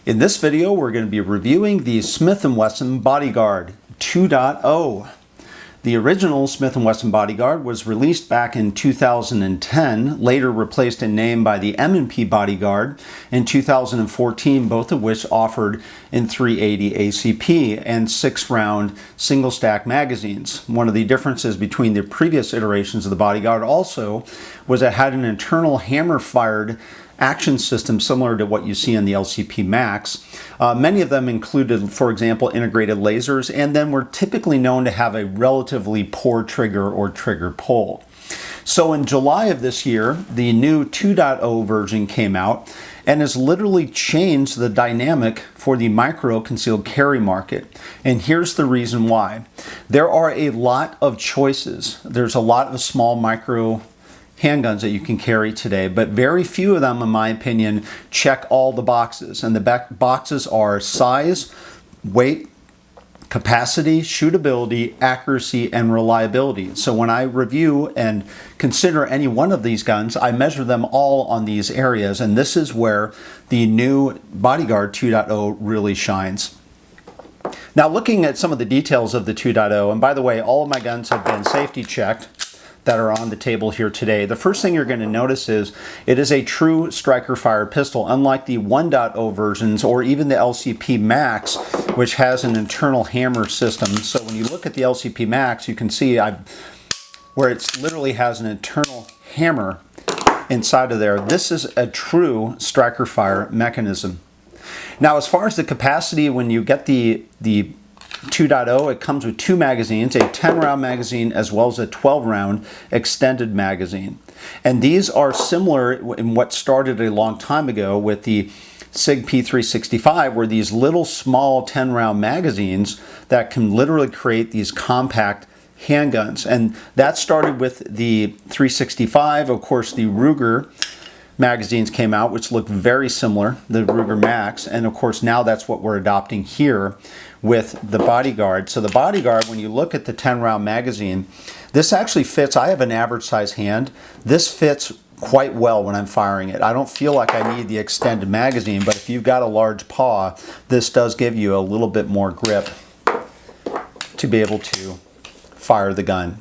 In this video, we're going to be reviewing the Smith & Wesson Bodyguard 2.0. The original Smith & Wesson Bodyguard was released back in 2010, later replaced in name by the M&P Bodyguard in 2014, both of which offered in .380 ACP and 6-round single-stack magazines. One of the differences between the previous iterations of the Bodyguard also was it had an internal hammer-fired action system similar to what you see on the LCP Max. Many of them included, for example, integrated lasers, and then were typically known to have a relatively poor trigger or trigger pull. So in July of this year, the new 2.0 version came out and has literally changed the dynamic for the micro concealed carry market. And here's the reason why. There are a lot of choices. There's a lot of small micro handguns that you can carry today, but very few of them, in my opinion, check all the boxes. And the boxes are size, weight, capacity, shootability, accuracy, and reliability. So when I review and consider any one of these guns, I measure them all on these areas, and this is where the new Bodyguard 2.0 really shines. Now, looking at some of the details of the 2.0, and by the way, all of my guns have been safety checked that are on the table here today. The first thing you're going to notice is it is a true striker fire pistol, unlike the 1.0 versions or even the LCP Max, which has an internal hammer system. So when you look at the LCP Max, you can see where it literally has an internal hammer inside of there. This is a true striker fire mechanism. Now, as far as the capacity, when you get the 2.0, it comes with two magazines, a 10-round magazine as well as a 12-round extended magazine. And these are similar in what started a long time ago with the SIG P365, where these little small 10-round magazines that can literally create these compact handguns. And that started with the 365. Of course, the Ruger magazines came out, which look very similar, the Ruger Max, and of course now that's what we're adopting here with the Bodyguard. So the Bodyguard, when you look at the 10-round magazine, this actually fits. I have an average size hand. This fits quite well when I'm firing it. I don't feel like I need the extended magazine, but if you've got a large paw, this does give you a little bit more grip to be able to fire the gun.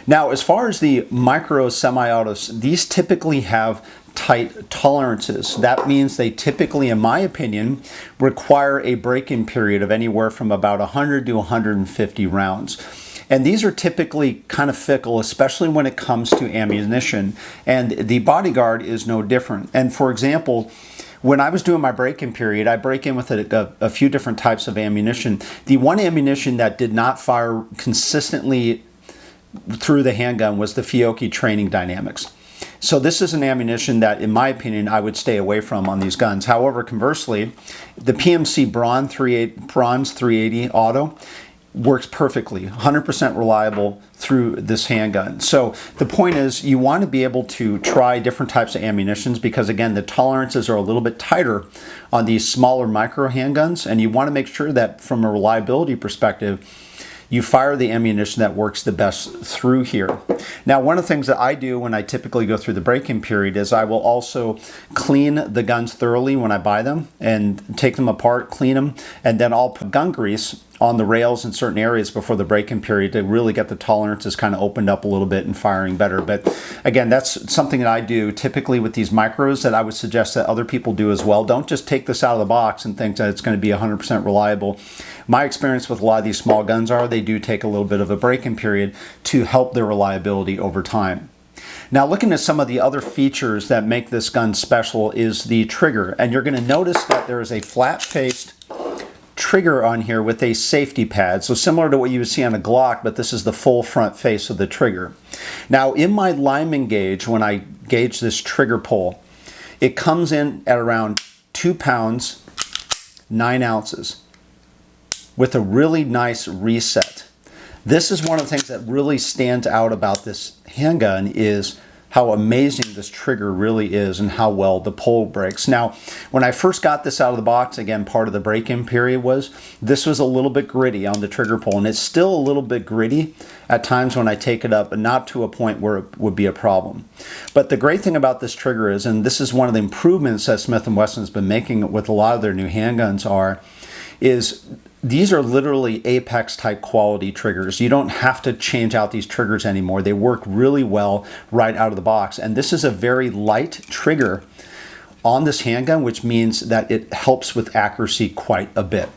Now, as far as the micro semi-autos, these typically have tight tolerances. That means they typically, in my opinion, require a break-in period of anywhere from about 100 to 150 rounds. And these are typically kind of fickle, especially when it comes to ammunition. And the Bodyguard is no different. And for example, when I was doing my break-in period, I break in with a few different types of ammunition. The one ammunition that did not fire consistently through the handgun was the Fiocchi Training Dynamics. So this is an ammunition that, in my opinion, I would stay away from on these guns. However, conversely, the PMC Bronze 380 Auto works perfectly, 100% reliable through this handgun. So the point is, you want to be able to try different types of ammunitions because, again, the tolerances are a little bit tighter on these smaller micro handguns, and you want to make sure that from a reliability perspective, you fire the ammunition that works the best through here. Now, one of the things that I do when I typically go through the break-in period is I will also clean the guns thoroughly when I buy them and take them apart, clean them, and then I'll put gun grease on the rails in certain areas before the break-in period to really get the tolerances kind of opened up a little bit and firing better. But again, that's something that I do typically with these micros that I would suggest that other people do as well. Don't just take this out of the box and think that it's going to be 100% reliable. My experience with a lot of these small guns are they do take a little bit of a break-in period to help their reliability over time. Now, looking at some of the other features that make this gun special is the trigger. And you're going to notice that there is a flat-faced trigger on here with a safety pad. So similar to what you would see on a Glock, but this is the full front face of the trigger. Now, in my lineman gauge, when I gauge this trigger pull, it comes in at around 2 pounds, 9 ounces with a really nice reset. This is one of the things that really stands out about this handgun is how amazing this trigger really is and how well the pull breaks. Now, when I first got this out of the box, again, part of the break-in period was this was a little bit gritty on the trigger pull, and it's still a little bit gritty at times when I take it up, but not to a point where it would be a problem. But the great thing about this trigger is, and this is one of the improvements that Smith & Wesson has been making with a lot of their new handguns is these are literally Apex type quality triggers. You don't have to change out these triggers anymore. They work really well right out of the box. And this is a very light trigger on this handgun, which means that it helps with accuracy quite a bit.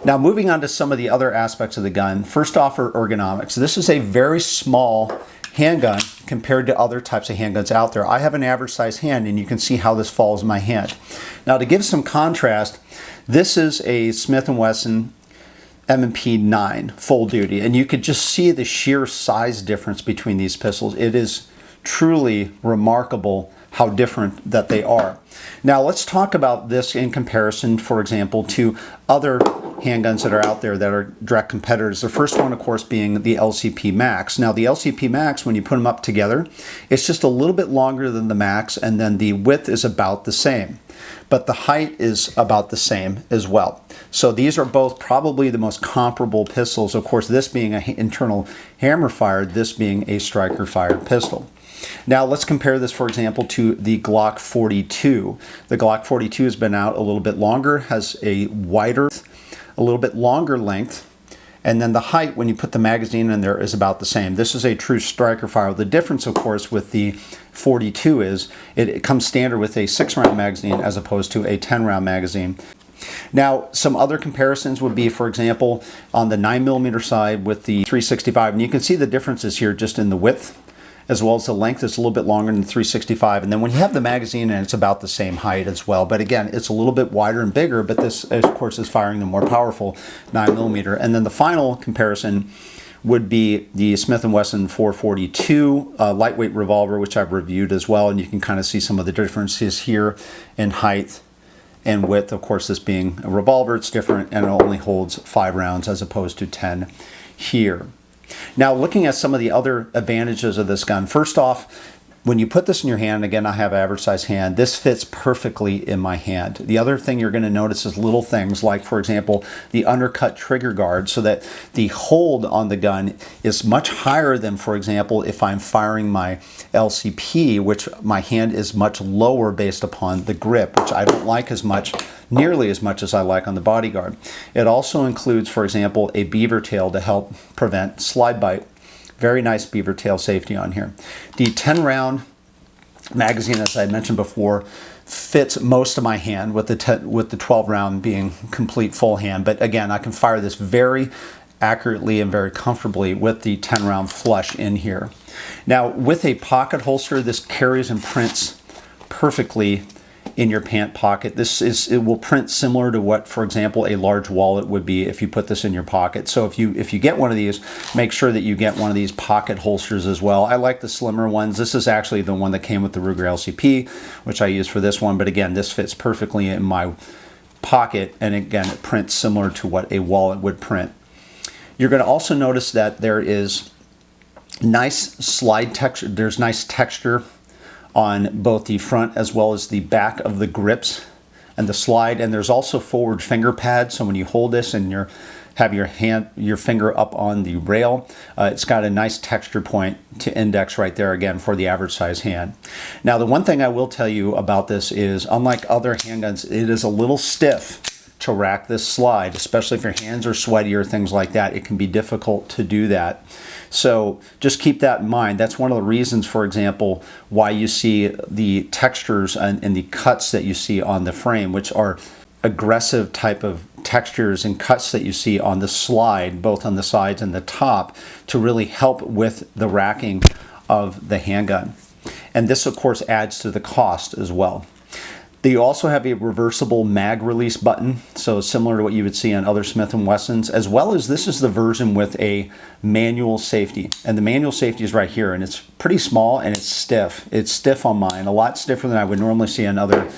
Now, moving on to some of the other aspects of the gun. First off, are ergonomics. This is a very small handgun compared to other types of handguns out there. I have an average size hand, and you can see how this falls in my hand. Now, to give some contrast, this is a Smith & Wesson M&P 9 full duty, and you could just see the sheer size difference between these pistols. It is truly remarkable how different that they are. Now, let's talk about this in comparison, for example, to other handguns that are out there that are direct competitors. The first one, of course, being the LCP Max. Now, the LCP Max, when you put them up together, it's just a little bit longer than the Max, and then the width is about the same. But the height is about the same as well. So these are both probably the most comparable pistols. Of course, this being an internal hammer fired, this being a striker fired pistol. Now let's compare this, for example, to the Glock 42. The Glock 42 has been out a little bit longer, has a wider, a little bit longer length, and then the height when you put the magazine in there is about the same. This is a true striker fire. The difference, of course, with the 42 is it comes standard with a 6-round magazine as opposed to a 10-round magazine. Now, some other comparisons would be, for example, on the 9mm side with the 365, and you can see the differences here just in the width as well as the length. It's a little bit longer than the 365, and then when you have the magazine in, it's about the same height as well. But again, it's a little bit wider and bigger, but this, of course, is firing the more powerful 9mm. And then the final comparison would be the Smith & Wesson 442 lightweight revolver, which I've reviewed as well, and you can kind of see some of the differences here in height and width. Of course, this being a revolver, it's different, and it only holds 5 rounds as opposed to 10 here. Now, looking at some of the other advantages of this gun, first off, when you put this in your hand, again, I have an average size hand, this fits perfectly in my hand. The other thing you're going to notice is little things like, for example, the undercut trigger guard, so that the hold on the gun is much higher than, for example, if I'm firing my LCP, which my hand is much lower based upon the grip, which I don't like as much, nearly as much as I like on the Bodyguard. It also includes, for example, a beaver tail to help prevent slide bite. Very nice beaver tail safety on here. The 10-round magazine, as I mentioned before, fits most of my hand, with the 12-round being complete full hand. But again, I can fire this very accurately and very comfortably with the 10-round flush in here. Now, with a pocket holster, this carries and prints perfectly in your pant pocket. It will print similar to what, for example, a large wallet would be if you put this in your pocket. So if you get one of these, make sure that you get one of these pocket holsters as well. I like the slimmer ones. This is actually the one that came with the Ruger LCP, which I use for this one. But again, this fits perfectly in my pocket, and again, it prints similar to what a wallet would print. You're going to also notice that there is nice slide texture. There's nice texture on both the front as well as the back of the grips and the slide, and there's also forward finger pads, so when you hold this and you have your finger up on the rail, it's got a nice texture point to index right there, again, for the average size hand. Now, the one thing I will tell you about this is, unlike other handguns, it is a little stiff to rack this slide, especially if your hands are sweaty or things like that. It can be difficult to do that. So just keep that in mind. That's one of the reasons, for example, why you see the textures and the cuts that you see on the frame, which are aggressive type of textures and cuts that you see on the slide, both on the sides and the top, to really help with the racking of the handgun. And this, of course, adds to the cost as well. You also have a reversible mag release button, so similar to what you would see on other Smith & Wessons, as well as this is the version with a manual safety. And the manual safety is right here, and it's pretty small and it's stiff. It's stiff on mine, a lot stiffer than I would normally see on other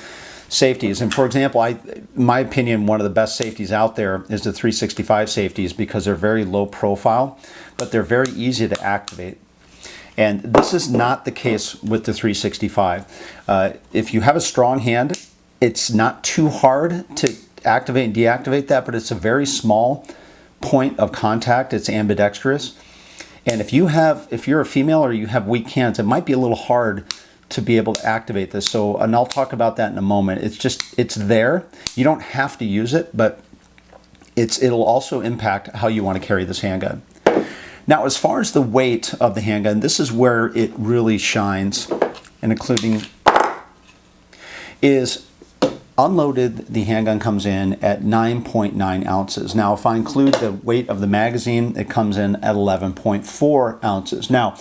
safeties. And for example, in my opinion, one of the best safeties out there is the 365 safeties, because they're very low profile, but they're very easy to activate. And this is not the case with the 365. If you have a strong hand, it's not too hard to activate and deactivate that, but it's a very small point of contact. It's ambidextrous. And if you're a female or you have weak hands, it might be a little hard to be able to activate this. So, and I'll talk about that in a moment. It's there. You don't have to use it, but it'll also impact how you want to carry this handgun. Now, as far as the weight of the handgun, this is where it really shines, and including is unloaded, the handgun comes in at 9.9 ounces. Now, if I include the weight of the magazine, it comes in at 11.4 ounces. Now,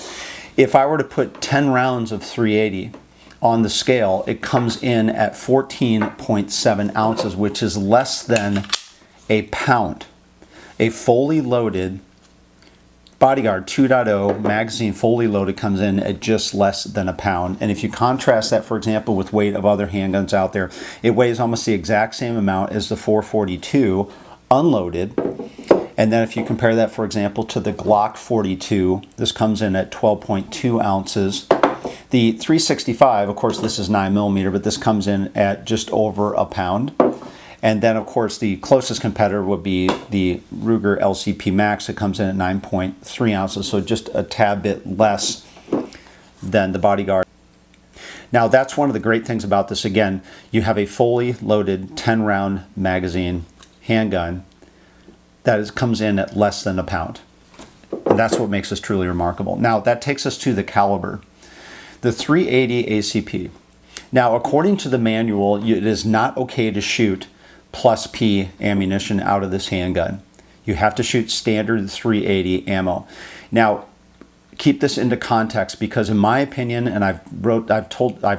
if I were to put 10 rounds of 380 on the scale, it comes in at 14.7 ounces, which is less than a pound. A fully loaded Bodyguard 2.0 magazine, fully loaded, comes in at just less than a pound. And if you contrast that, for example, with weight of other handguns out there, it weighs almost the exact same amount as the 442 unloaded. And then if you compare that, for example, to the Glock 42, this comes in at 12.2 ounces. The 365, of course, this is 9mm, but this comes in at just over a pound. And then, of course, the closest competitor would be the Ruger LCP Max. It comes in at 9.3 ounces, so just a tad bit less than the Bodyguard. Now, that's one of the great things about this. Again, you have a fully loaded 10-round magazine handgun that comes in at less than a pound. And that's what makes this truly remarkable. Now, that takes us to the caliber. The 380 ACP. Now, according to the manual, it is not okay to shoot plus P ammunition out of this handgun. You have to shoot standard 380 ammo. Now, keep this into context, because in my opinion, and I've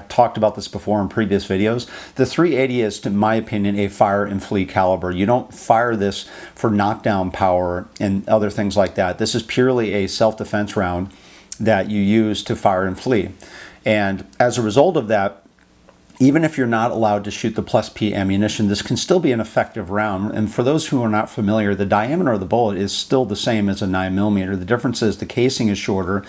talked about this before in previous videos, the 380 is, in my opinion, a fire and flee caliber. You don't fire this for knockdown power and other things like that. This is purely a self-defense round that you use to fire and flee. And as a result of that, even if you're not allowed to shoot the plus P ammunition, this can still be an effective round. And for those who are not familiar, the diameter of the bullet is still the same as a 9mm. The difference is the casing is shorter,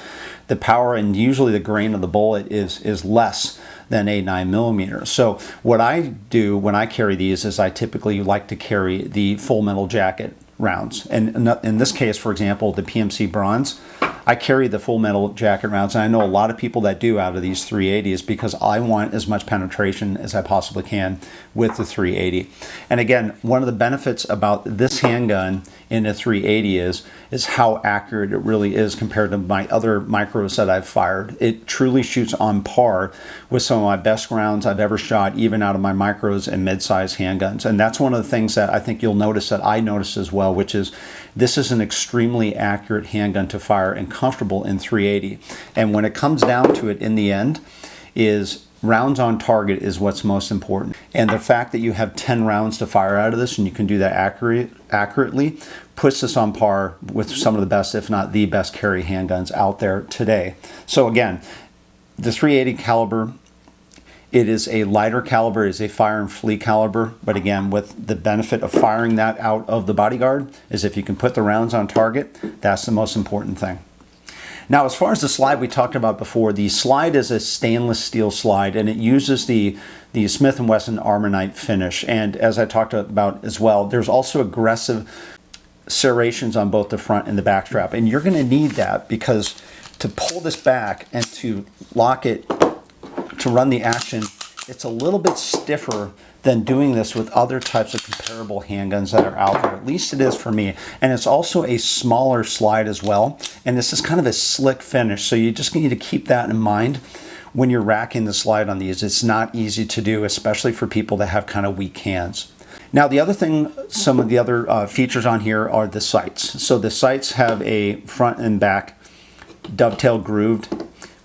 the power and usually the grain of the bullet is less than a 9mm. So what I do when I carry these is I typically like to carry the full metal jacket rounds. And in this case, for example, the PMC Bronze, I carry the full metal jacket rounds, and I know a lot of people that do out of these 380s, because I want as much penetration as I possibly can with the 380. And again, one of the benefits about this handgun in a 380 is how accurate it really is compared to my other micros that I've fired. It truly shoots on par with some of my best rounds I've ever shot, even out of my micros and mid-size handguns. And that's one of the things that I think you'll notice, that I noticed as well, which is this is an extremely accurate handgun to fire and comfortable in 380. And when it comes down to it in the end, is rounds on target is what's most important. And the fact that you have 10 rounds to fire out of this, and you can do that accurately, puts this on par with some of the best, if not the best, carry handguns out there today. So again, the 380 caliber, it is a lighter caliber, it is a fire and flee caliber, but again, with the benefit of firing that out of the Bodyguard, is if you can put the rounds on target, that's the most important thing. Now, as far as the slide we talked about before, the slide is a stainless steel slide, and it uses the Smith & Wesson Armorite finish. And as I talked about as well, there's also aggressive serrations on both the front and the back strap. And you're going to need that, because to pull this back and to lock it to run the action, it's a little bit stiffer than doing this with other types of comparable handguns that are out there. At least it is for me. And it's also a smaller slide as well. And this is kind of a slick finish. So you just need to keep that in mind when you're racking the slide on these. It's not easy to do, especially for people that have kind of weak hands. Now, the other thing, some of the other features on here are the sights. So the sights have a front and back dovetail grooved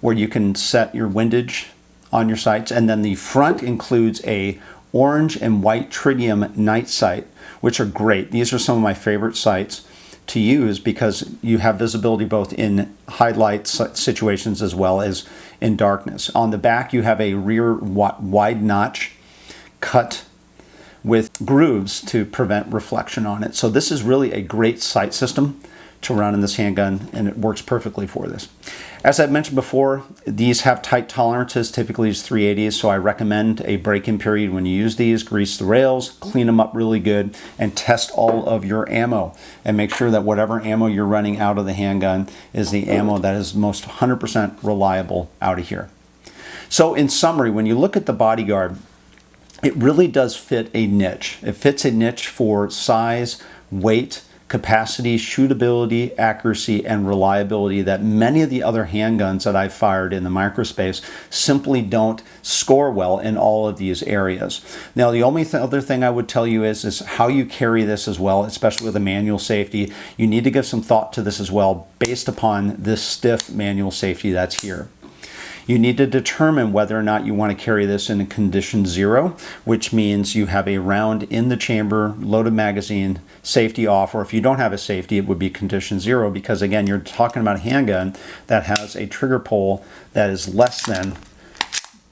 where you can set your windage on your sights. And then the front includes a orange and white tritium night sight, which are great. These are some of my favorite sights to use because you have visibility both in high light situations as well as in darkness. On the back, you have a rear wide notch cut with grooves to prevent reflection on it. So this is really a great sight system to run in this handgun, and it works perfectly for this. As I've mentioned before, these have tight tolerances, typically it's 380s, so I recommend a break-in period when you use these. Grease the rails, clean them up really good, and test all of your ammo. And make sure that whatever ammo you're running out of the handgun is the ammo that is most 100% reliable out of here. So in summary, when you look at the Bodyguard, it really does fit a niche. It fits a niche for size, weight, capacity, shootability, accuracy, and reliability that many of the other handguns that I've fired in the microspace simply don't score well in all of these areas. Now, the only other thing I would tell you is how you carry this as well, especially with a manual safety. You need to give some thought to this as well based upon this stiff manual safety that's here. You need to determine whether or not you want to carry this in condition 0, which means you have a round in the chamber, loaded magazine, safety off, or if you don't have a safety, it would be condition 0, because again, you're talking about a handgun that has a trigger pull that is less than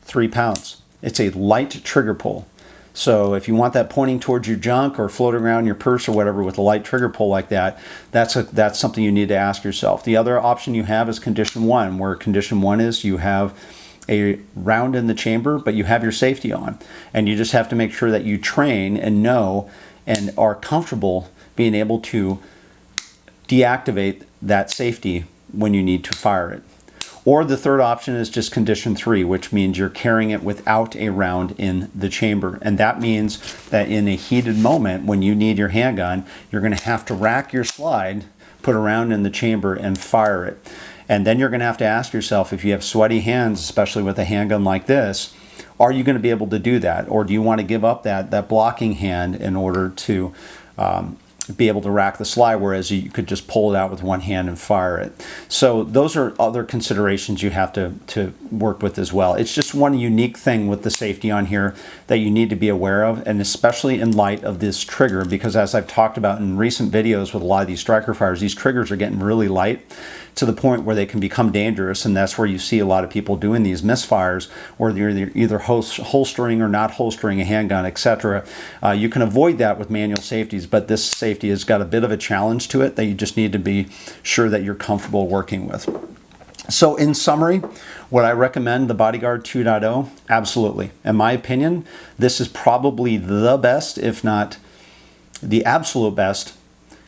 3 pounds. It's a light trigger pull. So if you want that pointing towards your junk or floating around in your purse or whatever with a light trigger pull like that, that's something you need to ask yourself. The other option you have is condition 1, where condition 1 is you have a round in the chamber, but you have your safety on. And you just have to make sure that you train and know and are comfortable being able to deactivate that safety when you need to fire it. Or the third option is just condition 3, which means you're carrying it without a round in the chamber. And that means that in a heated moment when you need your handgun, you're going to have to rack your slide, put a round in the chamber, and fire it. And then you're going to have to ask yourself, if you have sweaty hands, especially with a handgun like this, are you going to be able to do that? Or do you want to give up that blocking hand in order to be able to rack the slide, whereas you could just pull it out with one hand and fire it? So those are other considerations you have to work with as well. It's just one unique thing with the safety on here that you need to be aware of, and especially in light of this trigger, because as I've talked about in recent videos with a lot of these striker fires, these triggers are getting really light to the point where they can become dangerous, and that's where you see a lot of people doing these misfires, where they're either holstering or not holstering a handgun, etc. You can avoid that with manual safeties, but this safety has got a bit of a challenge to it that you just need to be sure that you're comfortable working with. So in summary, would I recommend the Bodyguard 2.0? Absolutely. In my opinion, this is probably the best, if not the absolute best,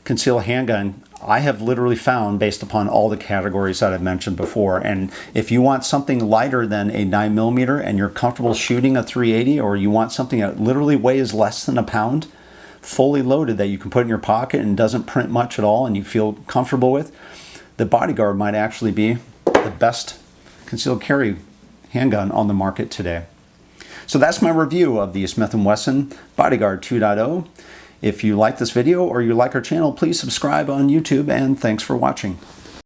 concealed handgun I have literally found based upon all the categories that I've mentioned before. And if you want something lighter than a 9mm and you're comfortable shooting a 380, or you want something that literally weighs less than a pound, fully loaded, that you can put in your pocket and doesn't print much at all and you feel comfortable with, the Bodyguard might actually be the best concealed carry handgun on the market today. So that's my review of the Smith & Wesson Bodyguard 2.0. If you like this video or you like our channel, please subscribe on YouTube, and thanks for watching.